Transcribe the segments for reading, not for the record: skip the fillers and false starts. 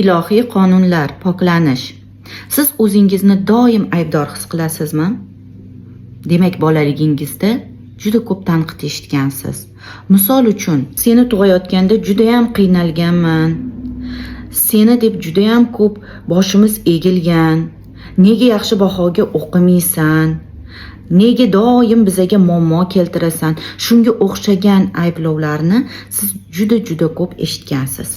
Ilohiy qonunlar, poklanish. Siz o'zingizni doim aybdor his qilasizmi? Demak, bolaligingizda juda ko'p tanqid eshitgansiz. Misol uchun, seni tug'ayotganda juda ham qiynalganman. Seni deb juda ham ko'p boshimiz egilgan. Nega yaxshi bahoga o'qimaysan? Nega doim bizaga muammo keltirasan? Shunga o'xshagan ayblovlarni siz juda ko'p eshitgansiz.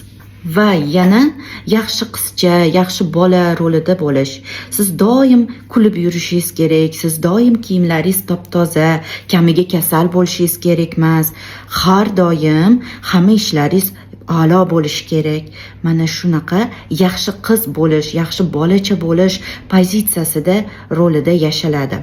Va yana yaxshi qizcha, yaxshi bola rolida bo'lish. Siz doim kulib yurishingiz kerak, siz doim kiyimlaringiz top-toza, kamiga kasal bo'lishingiz kerak emas. Har doim hamma ishlaringiz a'lo bo'lishi kerak. Mana shunaqa yaxshi qiz bo'lish, yaxshi bolacha bo'lish pozitsiyasida rolida yashaladi.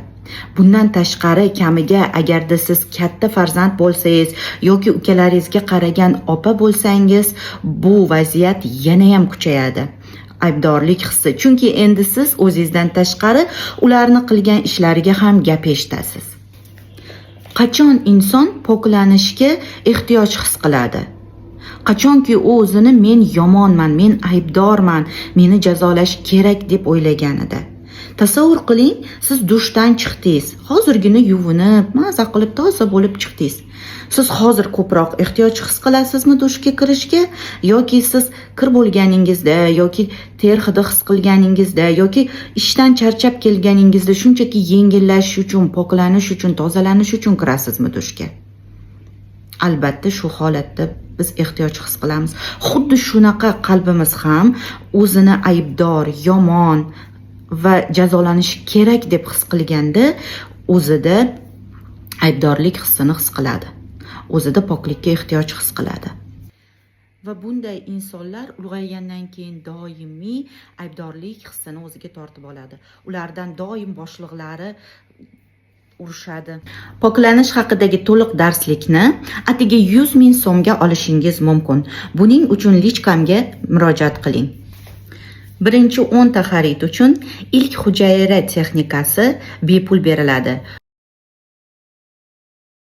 Bundan tashqari, kamiga agarda siz katta farzand bo'lsangiz yoki ukalaringizga qaragan opa bo'lsangiz, bu vaziyat yana ham kuchayadi. Aybdorlik hissi. Chunki endi siz o'zingizdan tashqari ularni qilgan ishlariga ham gap eshitasiz. Qachon inson poklanishga ehtiyoj his qiladi? Qachonki u o'zini men yomonman, men aybdorman, meni jazolash kerak deb o'ylaganida. Tasavvur qiling, siz dushdan chiqdingiz. Hozirgina yuvinib, maza qilib toza bo'lib chiqdingiz. Siz hozir ko'proq ehtiyoj his qilasizmi dushga kirishga, yoki siz kir bo'lganingizda yoki ter hidi his qilganingizda yoki ishdan charchab kelganingizda shunchaki yengillash uchun, poklanish uchun, tozalanish uchun kirasizmi dushga? Albatta, shu holatda biz ehtiyoj his qilamiz. Xuddi shunaqa qalbimiz ham o'zini aybdor, yomon va jazolanishi kerak deb his qilganda o'zida aybdorlik hissini his qiladi. O'zida poklikka ehtiyoj his qiladi. Va bunday insonlar ulg'aygandan keyin doimiy aybdorlik hissini o'ziga tortib oladi. Ulardan doim boshliqlari urushadi. Poklanish haqidagi to'liq darslikni atigi 100 ming so'mga olishingiz mumkin. Buning uchun lichkamga murojaat qiling. Birinchi 10 ta xarid uchun ilk hujayra texnikasi bepul beriladi.